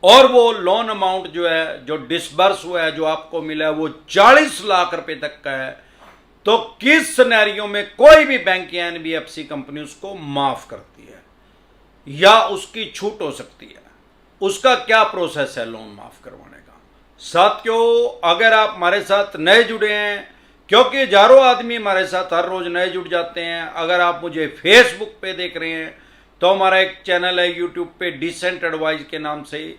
और वो loan amount जो है, जो डिसबर्स हुआ है, जो आपको मिला है, वो 40 लाख रुपए तक का है, तो किस सिनेरियो में कोई भी बैंक या एनबीएफसी कंपनी उसको माफ करती है या उसकी छूट हो सकती है? उसका क्या प्रोसेस है लोन माफ करवाने का? साथियों, अगर आप हमारे साथ नए जुड़े हैं, क्योंकि हजारों आदमी हमारे साथ हर रोज नए जुड़ जाते हैं। अगर आप मुझे फेसबुक पे देख रहे हैं तो हमारा एक चैनल है यूट्यूब पे डिसेंट एडवाइस के नाम से,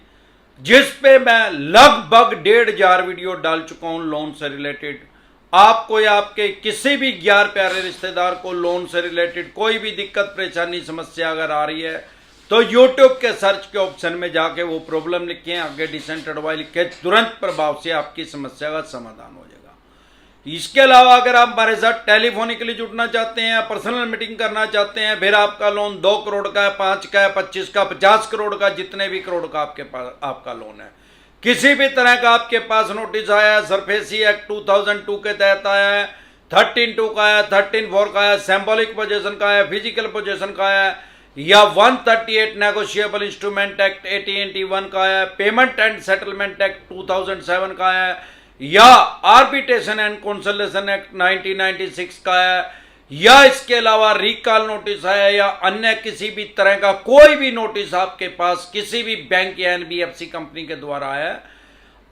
जिस पे मैं लगभग 1,500 वीडियो डाल चुका हूं लोन से रिलेटेड। आपको या आपके किसी भी 11 प्यारे रिश्तेदार को लोन से रिलेटेड कोई भी दिक्कत परेशानी समस्या अगर आ रही है तो यूट्यूब के सर्च के ऑप्शन में जाके वो प्रॉब्लम लिखें, आगे डिसेंट एडवाइस लिखे, तुरंत प्रभाव से आपकी समस्या का समाधान हो जाएगा। इसके अलावा अगर आप हमारे साथ टेलीफोनिकली जुड़ना चाहते हैं, पर्सनल मीटिंग करना चाहते हैं, फिर आपका लोन 2 करोड़ का है, 5 का है, 25 का, 50 करोड़ का, जितने भी करोड़ का आपके पास आपका लोन है, किसी भी तरह का आपके पास नोटिस आया है, सरफेसी एक्ट 2002 के तहत आया है, 13(2) का आया, 13(4) का आया, सिंबॉलिक पोजेशन का आया, फिजिकल पोजेशन का आया, या 138 नेगोशिएबल इंस्ट्रूमेंट एक्ट 1881 का आया, पेमेंट एंड सेटलमेंट एक्ट 2007 का आया, या आर्बिट्रेशन एंड कंसोलिडेशन एक्ट 1996 का है, या इसके अलावा रिकॉल नोटिस है, या अन्य किसी भी तरह का कोई भी नोटिस आपके पास किसी भी बैंक या एनबीएफसी कंपनी के द्वारा है,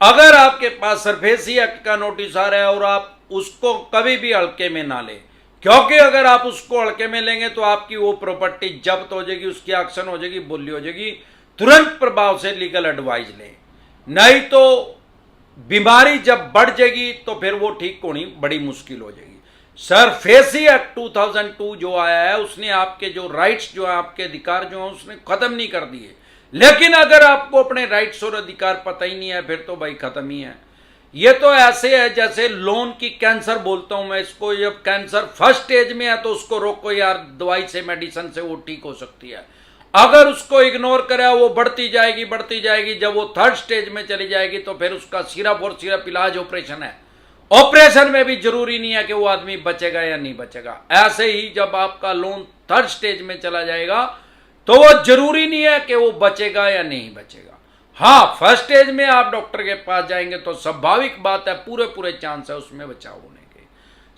अगर आपके पास सरफेसी एक्ट का नोटिस आ रहा है और आप उसको कभी भी हल्के में ना लें, क्योंकि अगर आप उसको हल्के में लेंगे तो आपकी वो प्रॉपर्टी जब्त हो जाएगी, उसकी एक्शन हो जाएगी, बोली हो जाएगी। तुरंत प्रभाव से लीगल एडवाइस लें, नहीं तो बीमारी जब बढ़ जाएगी तो फिर वो ठीक होनी बड़ी मुश्किल हो जाएगी। सरफेसी एक्ट 2002 जो आया है उसने आपके जो राइट्स जो है, आपके अधिकार जो है, उसने खत्म नहीं कर दिए। लेकिन अगर आपको अपने राइट्स और अधिकार पता ही नहीं है फिर तो भाई खत्म ही है। ये तो ऐसे है जैसे लोन की कैंसर बोलता हूं मैं इसको, जब कैंसर फर्स्ट स्टेज में है तो उसको रोको यार, दवाई से मेडिसिन से वो ठीक हो सकती है। अगर उसको इग्नोर करा वो बढ़ती जाएगी, जब वो थर्ड स्टेज में चली जाएगी तो फिर उसका सिर्फ और सिर्फ इलाज ऑपरेशन है। ऑपरेशन में भी जरूरी नहीं है कि वो आदमी बचेगा या नहीं बचेगा। ऐसे ही जब आपका लोन थर्ड स्टेज में चला जाएगा तो वो जरूरी नहीं है कि वो बचेगा या नहीं बचेगा। हाँ, फर्स्ट स्टेज में आप डॉक्टर के पास जाएंगे तो स्वाभाविक बात है पूरे चांस है उसमें बचाव होने के।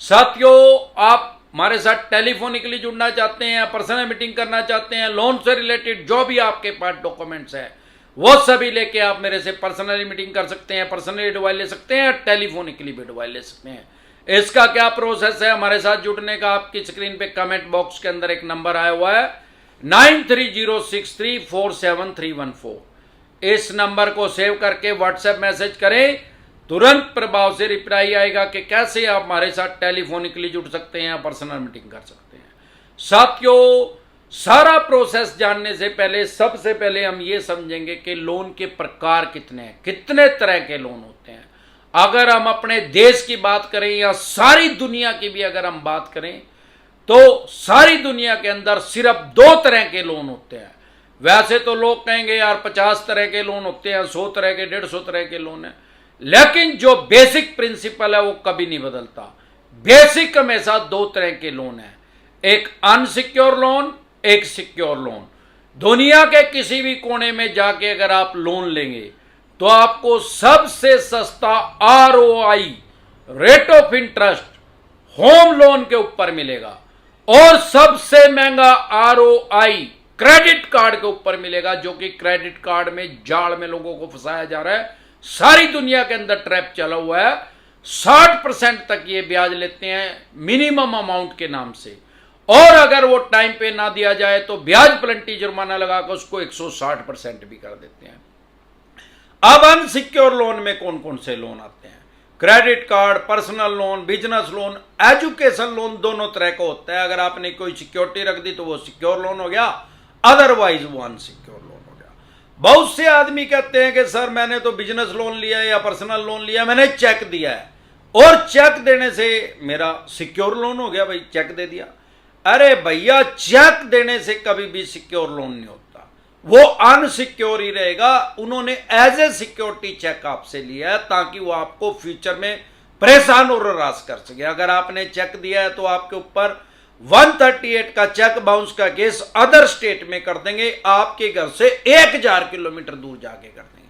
साथियों, आप हमारे साथ टेलीफोनिकली जुड़ना चाहते हैं, पर्सनल मीटिंग करना चाहते हैं, लोन से रिलेटेड जो भी आपके पास डॉक्यूमेंट्स है वो सभी लेके आप मेरे से पर्सनली मीटिंग कर सकते हैं, पर्सनली एडवाइस ले सकते हैं, टेलीफोनिकली भी एडवाइस ले सकते हैं। इसका क्या प्रोसेस है हमारे साथ जुड़ने का? आपकी स्क्रीन पे कमेंट बॉक्स के अंदर एक नंबर आया हुआ है 9306347314। इस नंबर को सेव करके व्हाट्सएप मैसेज करें, तुरंत प्रभाव से रिप्लाई आएगा कि कैसे आप हमारे साथ टेलीफोनिकली जुड़ सकते हैं, पर्सनल मीटिंग कर सकते हैं। साथियों, सारा प्रोसेस जानने से पहले सबसे पहले हम ये समझेंगे कि लोन के प्रकार कितने हैं, कितने तरह के लोन होते हैं। अगर हम अपने देश की बात करें या सारी दुनिया की भी अगर हम बात करें तो सारी दुनिया के अंदर सिर्फ 2 तरह के लोन होते हैं। वैसे तो लोग कहेंगे यार 50 तरह के लोन होते हैं, 100 तरह के, 150 तरह के लोन है, लेकिन जो बेसिक प्रिंसिपल है वो कभी नहीं बदलता। बेसिक हमेशा 2 तरह के लोन है, एक अनसिक्योर लोन, एक सिक्योर लोन। दुनिया के किसी भी कोने में जाके अगर आप लोन लेंगे तो आपको सबसे सस्ता ROI, rate of interest, home loan के ऊपर मिलेगा, और सबसे महंगा ROI क्रेडिट कार्ड के ऊपर मिलेगा, जो कि क्रेडिट कार्ड में जाल में लोगों को फंसाया जा रहा है। सारी दुनिया के अंदर ट्रैप चला हुआ है। 60% तक ये ब्याज लेते हैं मिनिमम अमाउंट के नाम से, और अगर वो टाइम पे ना दिया जाए तो ब्याज पेनल्टी जुर्माना लगाकर उसको 160% भी कर देते हैं। अब अनसिक्योर लोन में कौन कौन से लोन आते हैं? Credit card, personal loan, business loan, education loan, दोनों तरह का होता है। अगर आपने कोई सिक्योरिटी रख दी तो वो सिक्योर लोन हो गया, अदरवाइज वो अनसिक्योर लोन हो गया। बहुत से आदमी कहते हैं कि सर मैंने तो बिजनेस लोन लिया या पर्सनल लोन लिया, मैंने चेक दिया है और चेक देने से मेरा सिक्योर लोन हो गया, भाई चेक दे दिया। अरे भैया, चेक देने से कभी भी सिक्योर लोन नहीं होता, वो अनसिक्योर ही रहेगा। उन्होंने एज ए सिक्योरिटी चेक आपसे लिया है ताकि वो आपको फ्यूचर में परेशान और हरास कर सके। अगर आपने चेक दिया है तो आपके ऊपर 138 का चेक बाउंस का केस अदर स्टेट में कर देंगे, आपके घर से 1000 किलोमीटर दूर जाके कर देंगे।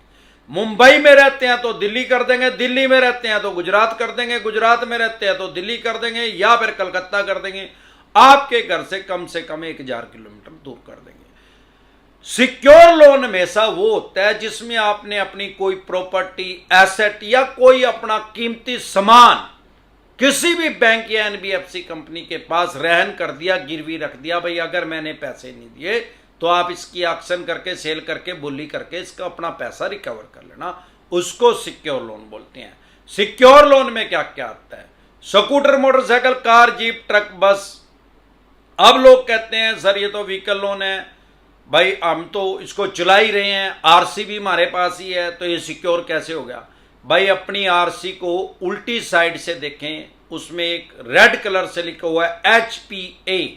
मुंबई में रहते हैं तो दिल्ली कर देंगे, दिल्ली में रहते हैं तो गुजरात कर देंगे, गुजरात में रहते हैं तो दिल्ली कर देंगे, या फिर कलकत्ता कर देंगे, आपके घर से कम 1000 किलोमीटर दूर कर देंगे। सिक्योर लोन हमेशा वो होता है जिसमें आपने अपनी कोई प्रॉपर्टी, एसेट या कोई अपना कीमती सामान किसी भी बैंक या एनबीएफसी कंपनी के पास रहन कर दिया, गिरवी रख दिया, भाई अगर मैंने पैसे नहीं दिए तो आप इसकी ऑक्शन करके, सेल करके, बोली करके इसका अपना पैसा रिकवर कर लेना, उसको सिक्योर लोन बोलते हैं। सिक्योर लोन में क्या क्या आता है? Scooter, motorcycle, car, jeep, truck, बस। अब लोग कहते हैं सर ये तो व्हीकल लोन है, भाई हम तो इसको चला ही रहे हैं, आरसी भी हमारे पास ही है, तो ये सिक्योर कैसे हो गया? भाई अपनी आरसी को उल्टी साइड से देखें, उसमें एक रेड कलर से लिखा हुआ है HPA,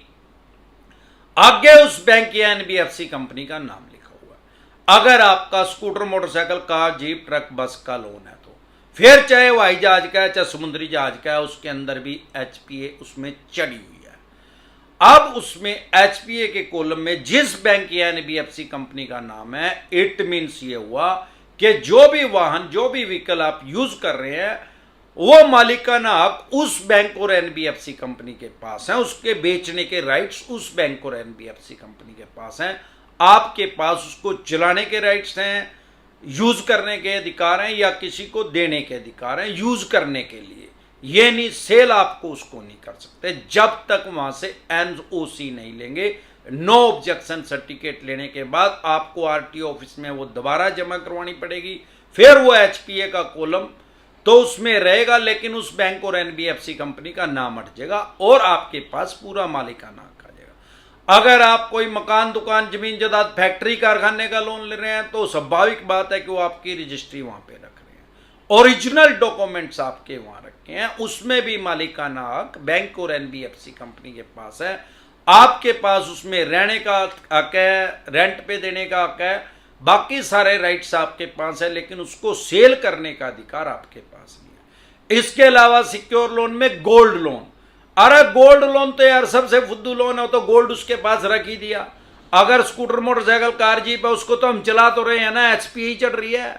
आगे उस बैंक या एनबीएफसी कंपनी का नाम लिखा हुआ है। अगर आपका scooter, motorcycle, car, jeep, truck, बस का लोन है तो फिर चाहे हवाई जहाज का है, चाहे समुद्री जहाज का है, उसके अंदर भी HPA उसमें चढ़ी हुई है। अब उसमें HPA के कॉलम में जिस बैंक या एनबीएफसी कंपनी का नाम है, इट मीन्स ये हुआ कि जो भी वाहन, जो भी व्हीकल आप यूज कर रहे हैं, वो मालिकाना हक उस बैंक और एनबीएफसी कंपनी के पास है, उसके बेचने के राइट्स उस बैंक और एनबीएफसी कंपनी के पास हैं। आपके पास उसको चलाने के राइट्स हैं, यूज करने के अधिकार हैं, या किसी को देने के अधिकार हैं यूज करने के लिए। ये नहीं, सेल आपको उसको नहीं कर सकते जब तक वहां से एनओसी नहीं लेंगे। नो ऑब्जेक्शन सर्टिफिकेट लेने के बाद आपको आरटीओ ऑफिस में वो दोबारा जमा करवानी पड़ेगी, फिर वो HPA का कॉलम तो उसमें रहेगा, लेकिन उस बैंक और एनबीएफसी कंपनी का नाम हट जाएगा और आपके पास पूरा मालिकाना हक आ जाएगा। अगर आप कोई मकान, दुकान, जमीन जायदाद, फैक्ट्री, कारखाने का लोन ले रहे हैं तो स्वाभाविक बात है कि वो आपकी रजिस्ट्री वहां पे रख रहे हैं, ओरिजिनल डॉक्यूमेंट्स आपके वहां रखे हैं, उसमें भी मालिकाना हक बैंक और एनबीएफसी कंपनी के पास है। आपके पास उसमें रहने का हक है, रेंट पे देने का हक है, बाकी सारे राइट्स आपके पास है, लेकिन उसको सेल करने का अधिकार आपके पास नहीं है। इसके अलावा सिक्योर लोन में गोल्ड लोन, अरे गोल्ड लोन तो यार सबसे फुद्दू लोन है, तो गोल्ड उसके पास रख ही दिया। अगर स्कूटर, मोटरसाइकिल, कार, जीप है, उसको तो हम चला तो रहे हैं ना, HPA चढ़ रही है।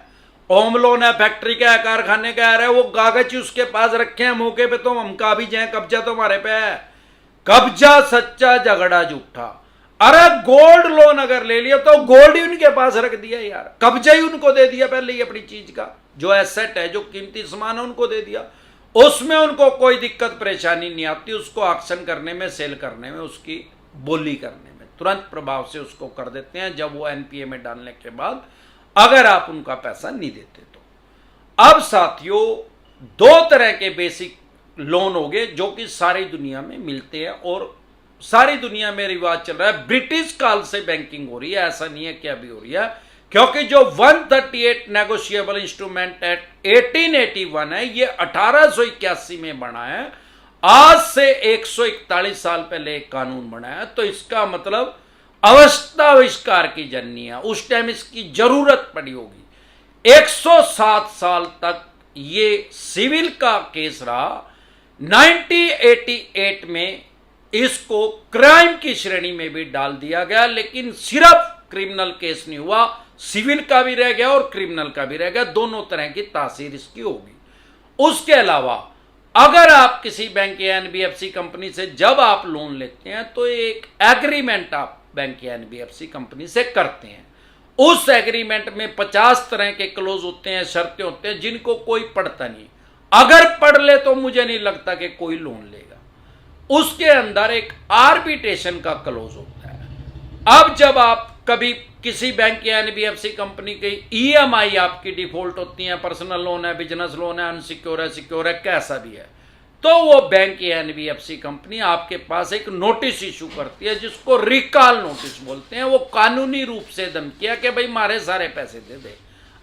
होम लोन है, फैक्ट्री का है, कारखाने का है, वो कागज उसके पास रखे हैं, मौके पे तो हम का भी जाए, कब्जा तो हमारे पे है। कब्जा सच्चा, झगड़ा झूठा। अरे गोल्ड लोन अगर ले लिया तो गोल्ड ही उनके पास रख दिया यार, कब्जा ही उनको दे दिया पहले ही, अपनी चीज का जो एसेट है, जो कीमती सामान है उनको दे दिया। उसमें उनको कोई दिक्कत परेशानी नहीं आती, उसको ऑक्शन करने में, सेल करने में, उसकी बोली करने में, तुरंत प्रभाव से उसको कर देते हैं जब वो NPA में डालने के बाद, अगर आप उनका पैसा नहीं देते तो। अब साथियों, दो तरह के बेसिक लोन हो गए जो कि सारी दुनिया में मिलते हैं और सारी दुनिया में रिवाज चल रहा है। ब्रिटिश काल से बैंकिंग हो रही है, ऐसा नहीं है कि अभी हो रही है, क्योंकि जो 138 नेगोशिएबल इंस्ट्रूमेंट एक्ट 1881 है, ये 1881 में बना है। आज से 141 साल पहले एक कानून बना है, तो इसका मतलब अवस्थाविष्कार की जननी है, उस टाइम इसकी जरूरत पड़ी होगी। 107 साल तक ये सिविल का केस रहा। 1988 में इसको क्राइम की श्रेणी में भी डाल दिया गया, लेकिन सिर्फ क्रिमिनल केस नहीं हुआ, सिविल का भी रह गया और क्रिमिनल का भी रह गया, दोनों तरह की तासीर इसकी होगी। उसके अलावा अगर आप किसी बैंक या एनबीएफसी कंपनी से जब आप लोन लेते हैं तो एक एग्रीमेंट आप बैंक या एनबीएफसी कंपनी से करते हैं। उस एग्रीमेंट में 50 तरह के क्लोज होते हैं, शर्तें होते हैं, जिनको कोई पढ़ता नहीं। अगर पढ़ ले तो मुझे नहीं लगता कि कोई लोन लेगा। उसके अंदर एक आर्बिट्रेशन का क्लोज होता है। अब जब आप कभी किसी बैंक या एनबीएफसी कंपनी की ईएमआई आपकी डिफॉल्ट होती है, पर्सनल लोन है, बिजनेस लोन है, अनसिक्योर है, सिक्योर है, कैसा भी है, तो वो बैंक या एनबीएफसी कंपनी आपके पास एक नोटिस इशू करती है, जिसको रिकॉल नोटिस बोलते हैं। वो कानूनी रूप से धमकिया कि भाई मारे सारे पैसे दे दे,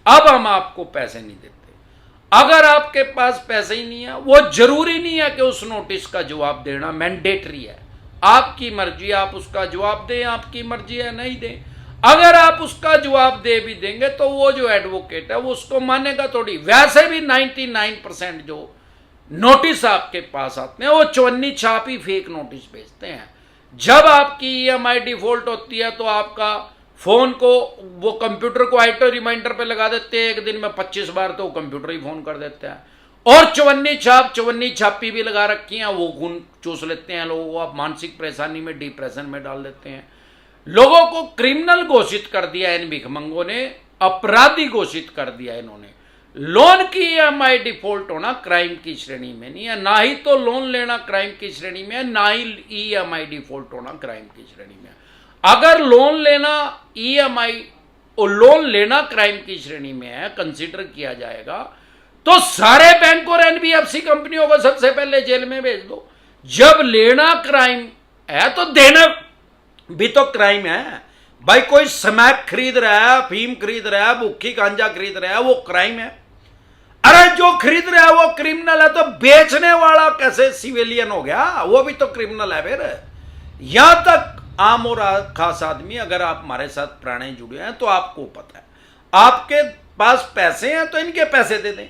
अब हम आपको पैसे नहीं देते। अगर आपके पास पैसे ही नहीं है, वो जरूरी नहीं है कि उस नोटिस का जवाब देना मैंडेटरी है, आपकी मर्जी, आप उसका जवाब दें, आपकी मर्जी है नहीं दें। अगर आप उसका जवाब दे भी देंगे तो वो जो एडवोकेट है वो उसको मानेगा थोड़ी। वैसे भी 99% जो नोटिस आपके पास आते हैं, वो चवन्नी छापी फेक नोटिस भेजते हैं। जब आपकी ईएमआई डिफॉल्ट होती है तो आपका फोन को वो कंप्यूटर को ऑटो रिमाइंडर पे लगा देते हैं, एक दिन में 25 बार तो कंप्यूटर ही फोन कर देते हैं। और चवन्नी छापी भी लगा रखी है, वो खून चूस लेते हैं लोगों को, आप मानसिक परेशानी में, डिप्रेशन में डाल देते हैं। लोगों को क्रिमिनल घोषित कर दिया इन भिखमंगों ने, अपराधी घोषित कर दिया इन्होंने। लोन की ईएमआई डिफॉल्ट होना क्राइम की श्रेणी में नहीं है, ना ही तो लोन लेना क्राइम की श्रेणी में है, ना ही ईएमआई डिफॉल्ट होना क्राइम की श्रेणी में है। अगर लोन लेना ईएमआई और लोन लेना क्राइम की श्रेणी में है, कंसीडर किया जाएगा, तो सारे बैंक और एनबीएफसी कंपनियों को सबसे पहले जेल में भेज दो। जब लेना क्राइम है तो देना भी तो क्राइम है भाई। कोई स्मैक खरीद रहा है, अफीम खरीद रहा है, भुक्खी गांजा खरीद रहा है, वो क्राइम है। अरे जो खरीद रहा है वो क्रिमिनल है, तो बेचने वाला कैसे सिविलियन हो गया? वो भी तो क्रिमिनल है। फिर यहां तक आम और खास आदमी, अगर आप हमारे साथ पुराने जुड़े हैं तो आपको पता है, आपके पास पैसे हैं तो इनके पैसे दे दें,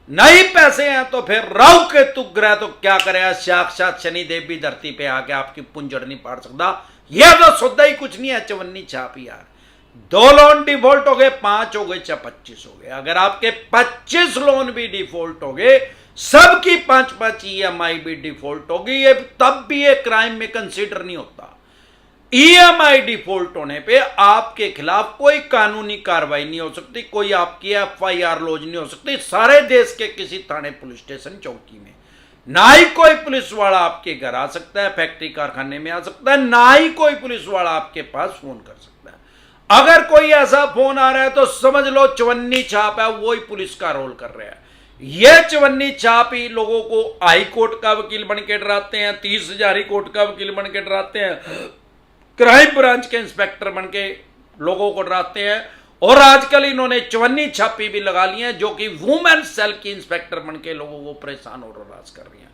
नहीं पैसे हैं तो फिर राहु केतु ग्रह तो क्या करेगा, साक्षात शनिदेव भी धरती पे आके आपकी पुंजड़ नहीं पाड़ सकता। यह तो सुद्धा ही कुछ नहीं है, चवन्नी छाप यार। 2 लोन डिफॉल्ट हो गए, 5 हो गए, 25 हो गए। अगर आपके 25 लोन भी डिफॉल्ट हो गए, सबकी 5-5 ईएमआई भी डिफॉल्ट होगी, ये तब भी ये क्राइम में कंसीडर नहीं होता। ईएमआई डिफॉल्ट होने पे आपके खिलाफ कोई कानूनी कार्रवाई नहीं हो सकती, कोई आपकी एफआईआर लॉन्च नहीं हो सकती सारे देश के किसी थाने, पुलिस स्टेशन, चौकी में। ना ही कोई पुलिस वाला आपके घर आ सकता है, फैक्ट्री कारखाने में आ सकता है, ना ही कोई पुलिस वाला आपके पास फोन कर सकता है। अगर कोई ऐसा फोन आ रहा है तो समझ लो चवन्नी छाप है, वही पुलिस का रोल कर रहा है। ये चवन्नी छाप ही लोगों को हाई कोर्ट का वकील बन के डराते हैं, 30,000 हाई कोर्ट का वकील बन के डराते हैं, क्राइम ब्रांच के इंस्पेक्टर बन के लोगों को डराते हैं। और आजकल इन्होंने चवन्नी छापी भी लगा ली है, जो कि वुमेन सेल की इंस्पेक्टर बन के लोगों को परेशान और हरास कर रही हैं।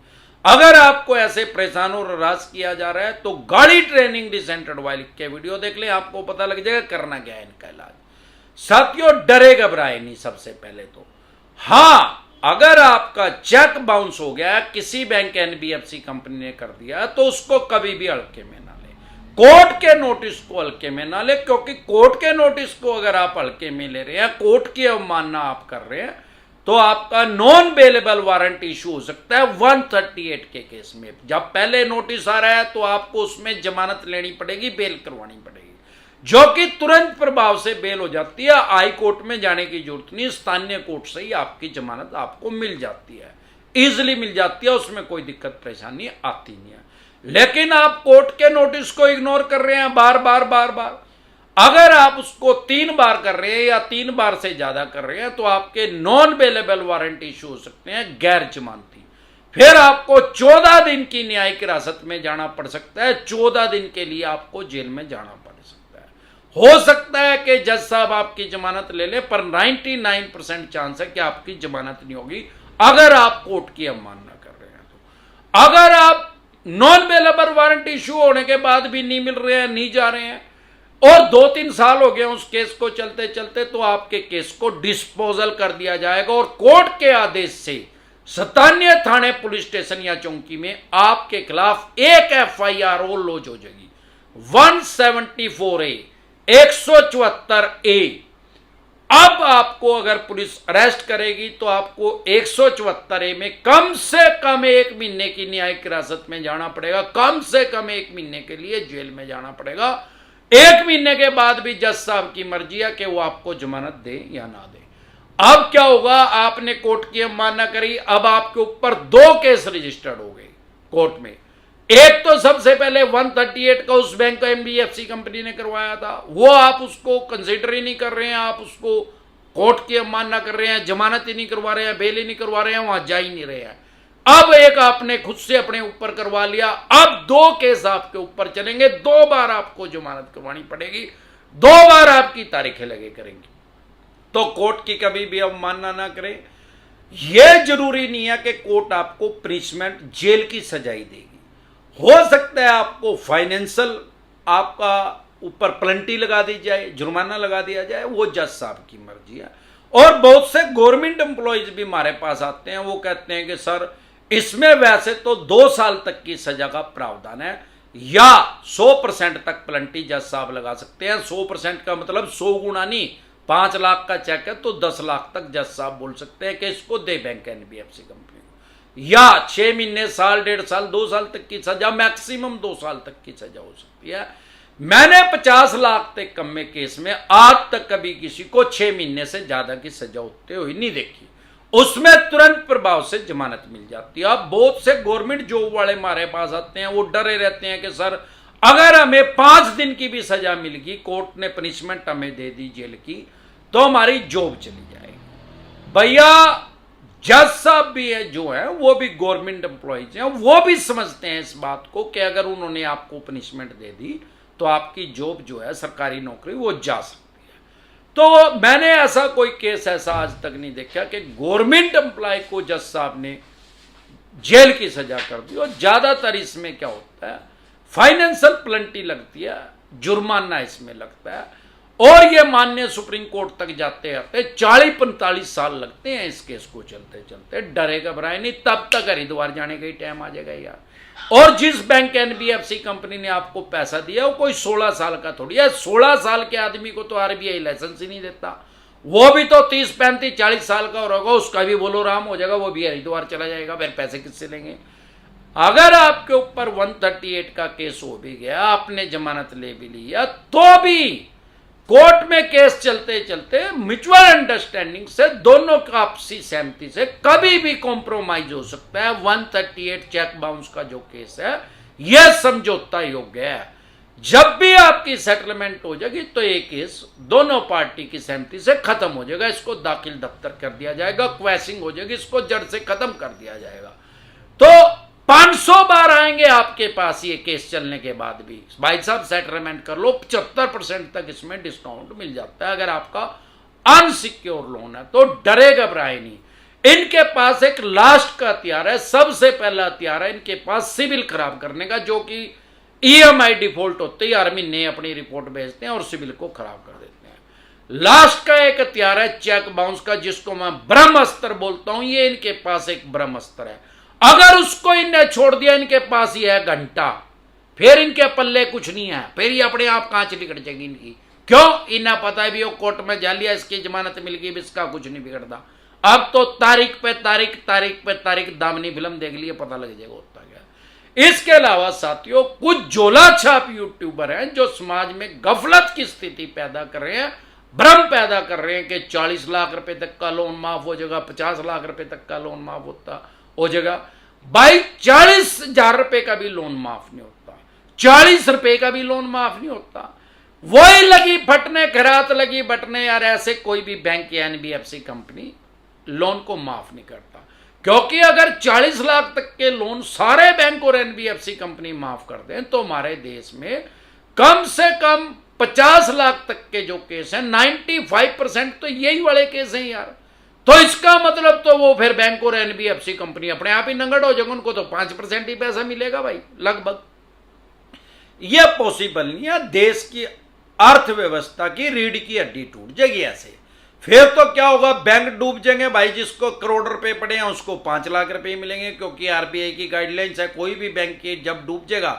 अगर आपको ऐसे परेशान और हरास किया जा रहा है तो गाड़ी ट्रेनिंग डिसेंटेड वाली के वीडियो देख लें, आपको पता लग जाएगा करना क्या है इनका इलाज। साथियों, डरे घबराए नहीं। सबसे पहले तो हाँ, अगर आपका चेक बाउंस हो गया, किसी बैंक एनबीएफसी कंपनी ने कर दिया, तो उसको कभी भी हल्के में ना ले, कोर्ट के नोटिस को हल्के में ना ले, क्योंकि कोर्ट के नोटिस को अगर आप हल्के में ले रहे हैं, कोर्ट की अवमानना आप कर रहे हैं, तो आपका नॉन बेलेबल वारंट इशू हो सकता है 138 के केस में। जब पहले नोटिस आ रहा है तो आपको उसमें जमानत लेनी पड़ेगी, बेल करवानी पड़ेगी, जो कि तुरंत प्रभाव से बेल हो जाती है। हाई कोर्ट में जाने की जरूरत नहीं, स्थानीय कोर्ट से ही आपकी जमानत आपको मिल जाती है, इजिली मिल जाती है, उसमें कोई दिक्कत परेशानी आती नहीं है। लेकिन आप कोर्ट के नोटिस को इग्नोर कर रहे हैं बार बार। अगर आप उसको 3 बार कर रहे हैं या 3 बार से ज्यादा कर रहे हैं, तो आपके नॉन बेलेबल वारंट इशू हो सकते हैं, गैर जमानती। फिर आपको 14 दिन की न्यायिक हिरासत में जाना पड़ सकता है, 14 दिन के लिए आपको जेल में जाना पड़ सकता है। हो सकता है कि जज साहब आपकी जमानत ले ले, पर 99% चांस है कि आपकी जमानत नहीं होगी अगर आप कोर्ट की अवमानना कर रहे हैं। तो अगर आप नॉन बेलेबल वारंट इशू होने के बाद भी नहीं मिल रहे हैं, नहीं जा रहे हैं, और 2-3 साल हो गए उस केस को चलते चलते, तो आपके केस को डिस्पोजल कर दिया जाएगा और कोर्ट के आदेश से स्थानीय थाने, पुलिस स्टेशन या चौकी में आपके खिलाफ एक एफआईआर और लॉन्च हो जाएगी, 174A, 174A। अब आपको अगर पुलिस अरेस्ट करेगी तो आपको 174A में कम से कम 1 महीने की न्यायिक हिरासत में जाना पड़ेगा, कम से कम 1 महीने के लिए जेल में जाना पड़ेगा। 1 महीने के बाद भी जज साहब की मर्जी है कि वो आपको जमानत दे या ना दे। अब क्या होगा, आपने कोर्ट की अवमानना करी, अब आपके ऊपर 2 केस रजिस्टर्ड हो गए कोर्ट में। एक तो सबसे पहले 138 का उस बैंक को एनबीएफसी कंपनी ने करवाया था, वो आप उसको कंसिडर ही नहीं कर रहे हैं, आप उसको कोर्ट की अवमानना कर रहे हैं, जमानत ही नहीं करवा रहे हैं, बेल ही नहीं करवा रहे हैं, वहां जा ही नहीं रहे हैं। अब एक आपने खुद से अपने ऊपर करवा लिया, अब 2 केस आपके ऊपर चलेंगे, 2 बार आपको जमानत करवानी पड़ेगी, 2 बार आपकी तारीखें लगे करेंगी। तो कोर्ट की कभी भी अवमानना ना करें। यह जरूरी नहीं है कि कोर्ट आपको पनिशमेंट, जेल की सजाई देगी। हो सकता है आपको फाइनेंशियल, आपका ऊपर पेनल्टी लगा दी जाए, जुर्माना लगा दिया जाए, वो जज साहब की मर्जी है। और बहुत से गवर्नमेंट एम्प्लॉयज भी हमारे पास आते हैं, वो कहते हैं कि सर इसमें वैसे तो 2 साल तक की सजा का प्रावधान है या 100% तक पेनल्टी जज साहब लगा सकते हैं। 100% का मतलब 100 गुना नहीं, 5 लाख का चेक है तो 10 लाख तक जज साहब बोल सकते हैं कि इसको दे बैंक एनबीएफसी कंपनी को, या 6 महीने, साल, 1.5 साल, 2 साल तक की सजा, मैक्सिमम 2 साल तक की सजा हो सकती है। मैंने 50 लाख से कम में केस में आज तक कभी किसी को 6 महीने से ज्यादा की सजा होते हुए नहीं देखी, उसमें तुरंत प्रभाव से जमानत मिल जाती है। अब बहुत से गवर्नमेंट जॉब वाले हमारे पास आते हैं, वो डरे रहते हैं कि सर अगर हमें 5 दिन की भी सजा मिल गई, कोर्ट ने पनिशमेंट हमें दे दी जेल की, तो हमारी जॉब चली जाएगी। भैया जज साहब भी है जो है वो भी गवर्नमेंट एम्प्लॉइज हैं, वो भी समझते हैं इस बात को कि अगर उन्होंने आपको पनिशमेंट दे दी तो आपकी जॉब जो है सरकारी नौकरी वो जा सकती है। तो मैंने ऐसा कोई केस ऐसा आज तक नहीं देखा कि गवर्नमेंट एम्प्लॉय को जज साहब ने जेल की सजा कर दी। और ज्यादातर इसमें क्या होता है, फाइनेंशियल पेनल्टी लगती है, जुर्माना इसमें लगता है, और ये माननीय सुप्रीम कोर्ट तक जाते जाते 40-45 साल लगते हैं इस केस को चलते चलते। डरे घबराए नहीं, तब तक हरिद्वार जाने का ही टाइम आ जाएगा यार। और जिस बैंक एनबीएफसी कंपनी ने आपको पैसा दिया वो कोई 16 साल का थोड़ी है। 16 साल के आदमी को तो आरबीआई लाइसेंस ही नहीं देता, वो भी तो 30-35-40 साल का होगा, उसका भी बोलो राम हो जाएगा, वो भी हरिद्वार चला जाएगा, फिर पैसे किससे लेंगे। अगर आपके ऊपर 138 का केस हो भी गया, आपने जमानत ले भी लिया, तो भी कोर्ट में केस चलते चलते म्यूचुअल अंडरस्टैंडिंग से दोनों का आपसी सहमति से कभी भी कॉम्प्रोमाइज हो सकता है। 138 चेक बाउंस का जो केस है यह समझौता योग्य है। जब भी आपकी सेटलमेंट हो जाएगी तो ये केस दोनों पार्टी की सहमति से खत्म हो जाएगा, इसको दाखिल दफ्तर कर दिया जाएगा, क्वैसिंग हो जाएगी, इसको जड़ से खत्म कर दिया जाएगा। तो 500 बार आएंगे आपके पास ये केस चलने के बाद भी, भाई साहब सेटलमेंट कर लो, 75% तक इसमें डिस्काउंट मिल जाता है अगर आपका अनसिक्योर लोन है। तो डरे घबराए नहीं, इनके पास एक लास्ट का हथियार है, सबसे पहला हथियार है इनके पास सिविल खराब करने का, जो कि ईएमआई डिफॉल्ट होते ही हर महीने अपनी रिपोर्ट भेजते हैं और सिविल को खराब कर देते हैं। लास्ट का एक हथियार है चेक बाउंस का, जिसको मैं ब्रह्मास्त्र बोलता हूं। ये इनके पास एक ब्रह्मास्त्र है, अगर उसको इन्हें छोड़ दिया, इनके पास ही है घंटा, फिर इनके पल्ले कुछ नहीं है, फिर ये अपने आप कांच लिकट जाएगी इनकी। क्यों? इन्हें पता है भी वो कोर्ट में जा लिया, इसकी जमानत मिल गई, इसका कुछ नहीं बिगड़ता। अब तो तारीख पे तारीख, तारीख पे तारीख, दामनी फिल्म देख लिए पता लग जाएगा होता क्या। इसके अलावा साथियों कुछ झोला छाप यूट्यूबर हैं जो समाज में गफलत की स्थिति पैदा कर रहे हैं, भ्रम पैदा कर रहे हैं कि 40 लाख रुपए तक का लोन माफ हो जाएगा, 50 लाख रुपए तक का लोन माफ हो जाएगा। भाई 40,000 रुपए का भी लोन माफ नहीं होता, 40 रुपए का भी लोन माफ नहीं होता। वही लगी फटने, खरात लगी बटने यार, ऐसे कोई भी बैंक या एनबीएफसी कंपनी लोन को माफ नहीं करता। क्योंकि अगर 40 लाख तक के लोन सारे बैंक और एनबीएफसी कंपनी माफ कर दें तो हमारे देश में कम से कम 50 लाख तक के जो केस हैं 95% तो यही वाले केस हैं यार। तो इसका मतलब तो वो फिर बैंक और एनबीएफसी कंपनी अपने आप ही नंगड़ हो जाएगा, उनको तो 5% ही पैसा मिलेगा भाई लगभग। ये पॉसिबल नहीं है, देश की अर्थव्यवस्था की रीढ़ की हड्डी टूट जाएगी ऐसे। फिर तो क्या होगा, बैंक डूब जाएंगे भाई, जिसको करोड़ रुपए पड़े हैं उसको 5 लाख रुपए मिलेंगे, क्योंकि आरबीआई की गाइडलाइंस है कोई भी बैंक की जब डूब जाएगा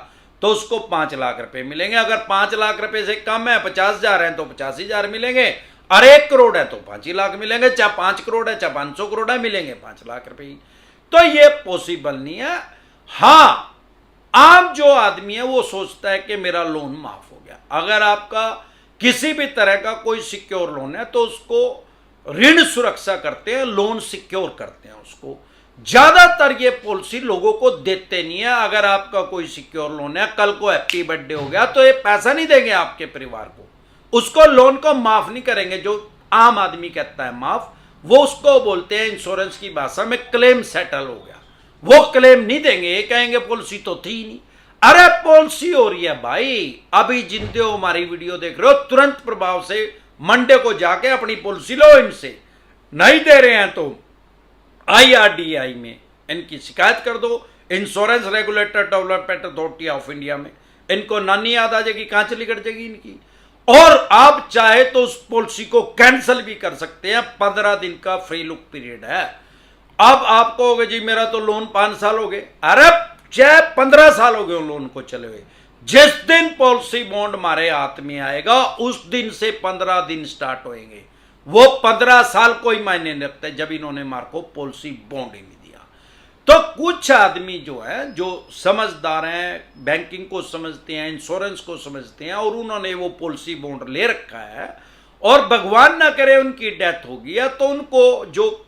तो उसको 5 लाख रुपए मिलेंगे। अगर 5 लाख रुपए से कम है, 50,000 है तो 85,000 मिलेंगे, और 1 करोड़ है तो 5 ही लाख मिलेंगे, चाहे 5 करोड़ है चाहे 500 करोड़ है, मिलेंगे 5 लाख रुपए ही। तो ये पॉसिबल नहीं है। हाँ, आम जो आदमी है वो सोचता है कि मेरा लोन माफ हो गया। अगर आपका किसी भी तरह का कोई सिक्योर लोन है तो उसको ऋण सुरक्षा करते हैं, लोन सिक्योर करते हैं उसको। ज्यादातर ये पॉलिसी लोगों को देते नहीं है। अगर आपका कोई सिक्योर लोन है, कल को हैप्पी बर्थडे हो गया तो ये पैसा नहीं देंगे आपके परिवार को, उसको लोन को माफ नहीं करेंगे। जो आम आदमी कहता है माफ, वो उसको बोलते हैं इंश्योरेंस की भाषा में क्लेम सेटल हो गया, वो क्लेम नहीं देंगे। ये कहेंगे पॉलिसी तो थी नहीं। अरे पॉलिसी हो रही है भाई, अभी जिनते हो हमारी वीडियो देख रहे हो, तुरंत प्रभाव से मंडे को जाके अपनी पॉलिसी लो इनसे। नहीं दे रहे हैं तो IRDAI में इनकी शिकायत कर दो, insurance regulator development authority of India में। इनको नानी याद आ जाएगी, कहां चली कट जाएगी इनकी। और आप चाहे तो उस पॉलिसी को कैंसिल भी कर सकते हैं, 15 दिन का फ्री लुक पीरियड है। अब आपको हो गए जी मेरा तो लोन 5 साल हो गए, अरे चाहे 15 साल हो गए लोन को चले हुए, जिस दिन पॉलिसी बॉन्ड हमारे हाथ में आएगा उस दिन से 15 दिन स्टार्ट होंगे। वो 15 साल कोई मायने नहीं रखते जब इन्होंने मार को पॉलिसी बॉन्ड ही नहीं दिया। तो कुछ आदमी जो है, जो समझदार हैं, बैंकिंग को समझते हैं, इंश्योरेंस को समझते हैं, और उन्होंने वो पॉलिसी बॉन्ड ले रखा है, और भगवान ना करे उनकी डेथ हो गया तो उनको जो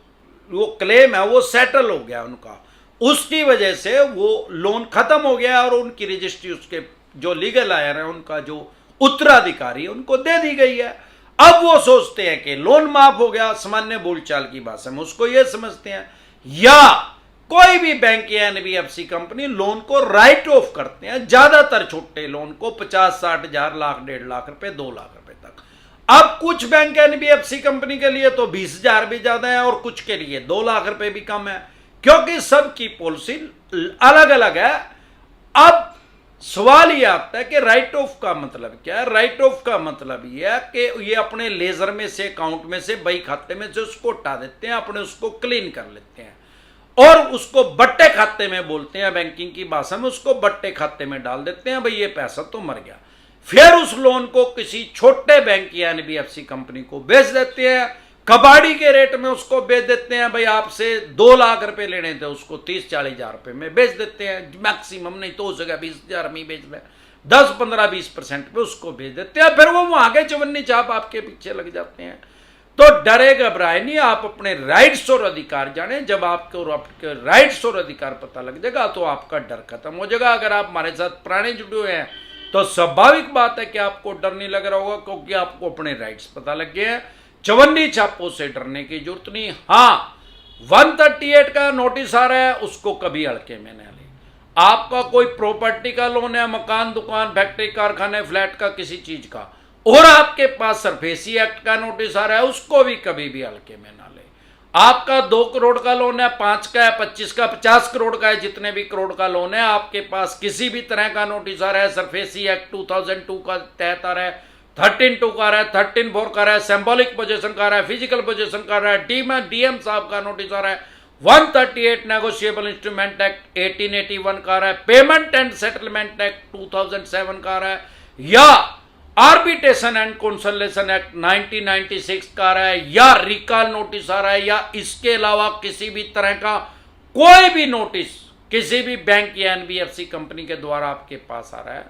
वो क्लेम है वो सेटल हो गया उनका, उसकी वजह से वो लोन खत्म हो गया और उनकी रजिस्ट्री उसके जो लीगल आयर है, उनका जो उत्तराधिकारी है, उनको दे दी गई है। अब वो सोचते हैं कि लोन माफ हो गया, सामान्य बोलचाल की भाषा में उसको ये समझते हैं, या कोई भी बैंक या एनबीएफसी कंपनी लोन को राइट ऑफ करते हैं, ज्यादातर छोटे लोन को 50-60 हजार, लाख, 1.5 लाख रुपए, 2 लाख रुपए तक। अब कुछ बैंक एनबीएफसी कंपनी के लिए तो 20,000 भी ज्यादा है और कुछ के लिए 2 लाख रुपए भी कम है, क्योंकि सबकी पॉलिसी अलग अलग है। अब सवाल यह आता है कि राइट ऑफ का मतलब क्या है? राइट ऑफ का मतलब यह है कि ये अपने लेजर में से, अकाउंट में से, बही खाते में से उसको हटा देते हैं, अपने उसको क्लीन कर लेते हैं और उसको बट्टे खाते में बोलते हैं, बैंकिंग की भाषा में उसको बट्टे खाते में डाल देते हैं, भाई ये पैसा तो मर गया। फिर उस लोन को किसी छोटे बैंक या एनबीएफसी कंपनी को बेच देते हैं, कबाड़ी के रेट में उसको बेच देते हैं, भाई आपसे 2 लाख रुपए लेने थे उसको 30-40 हजार रुपए में बेच देते हैं, मैक्सिमम, नहीं तो हो सके 20,000 में बेच दें, 10-15-20% पे उसको बेच देते हैं। फिर वो वहां के चवन्नी चाप आपके पीछे लग जाते हैं। तो डरे घबराए नहीं, आप अपने राइट्स और अधिकार जाने। जब आपको आपके राइट्स और अधिकार पता लग जाएगा तो आपका डर खत्म हो जाएगा। अगर आप हमारे साथ पुराने जुड़े हुए हैं तो स्वाभाविक बात है कि आपको डर नहीं लग रहा होगा, क्योंकि आपको अपने राइट्स पता लग गए हैं। चवन्नी छापों से डरने की जरूरत नहीं। हाँ, 138 का नोटिस आ रहा है, उसको कभी हल्के में न ले। आपका कोई प्रॉपर्टी का लोन है, मकान, दुकान, फैक्ट्री, कारखाने, फ्लैट का, किसी चीज का, और आपके पास सरफेसी एक्ट का नोटिस आ रहा है, उसको भी कभी भी हल्के में ना ले। आपका 2 करोड़ का लोन है, 5 का है, 25 का, 50 करोड़ का है, जितने भी करोड़ का लोन है, आपके पास किसी भी तरह का नोटिस आ रहा है, सरफेसी एक्ट 2002 का तहत आ रहा है, 13(2) का रहा है, 13(4) का रहा है, सिंबॉलिक पोजीशन का रहा है, फिजिकल पोजीशन का रहा है, डीएम साहब का नोटिस आ रहा है, 138 नेगोशिएबल इंस्ट्रूमेंट एक्ट 1881 का रहा है, पेमेंट एंड सेटलमेंट एक्ट 2007 का रहा है, या आर्बिट्रेशन एंड कंसोलिडेशन एक्ट 1996 का रहा है, या रिकॉल नोटिस आ रहा है, या इसके अलावा किसी भी तरह का कोई भी नोटिस किसी भी बैंक या एनबीएफसी कंपनी के द्वारा आपके पास आ रहा है,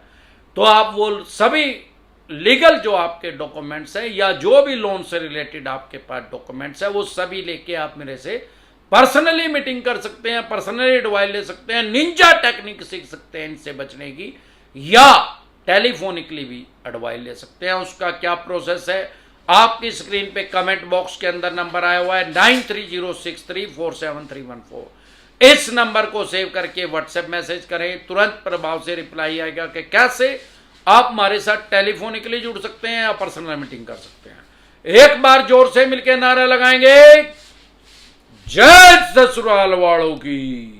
तो आप वो सभी लीगल जो आपके डॉक्यूमेंट्स है या जो भी लोन से रिलेटेड आपके पास डॉक्यूमेंट्स है, वो सभी लेके आप मेरे से पर्सनली मीटिंग कर सकते हैं, पर्सनली एडवाइस ले सकते हैं, निंजा टेक्निक सीख सकते हैं इनसे बचने की, या टेलीफोनिकली भी एडवाइस ले सकते हैं। उसका क्या प्रोसेस है, आपकी स्क्रीन पे कमेंट बॉक्स के अंदर नंबर आया हुआ है 9306347314। इस नंबर को सेव करके व्हाट्सएप मैसेज करें, तुरंत प्रभाव से रिप्लाई आएगा कि कैसे आप हमारे साथ टेलीफोनिकली जुड़ सकते हैं या पर्सनल मीटिंग कर सकते हैं। एक बार जोर से मिलकर नारा लगाएंगे, जय ससुराल वालों की।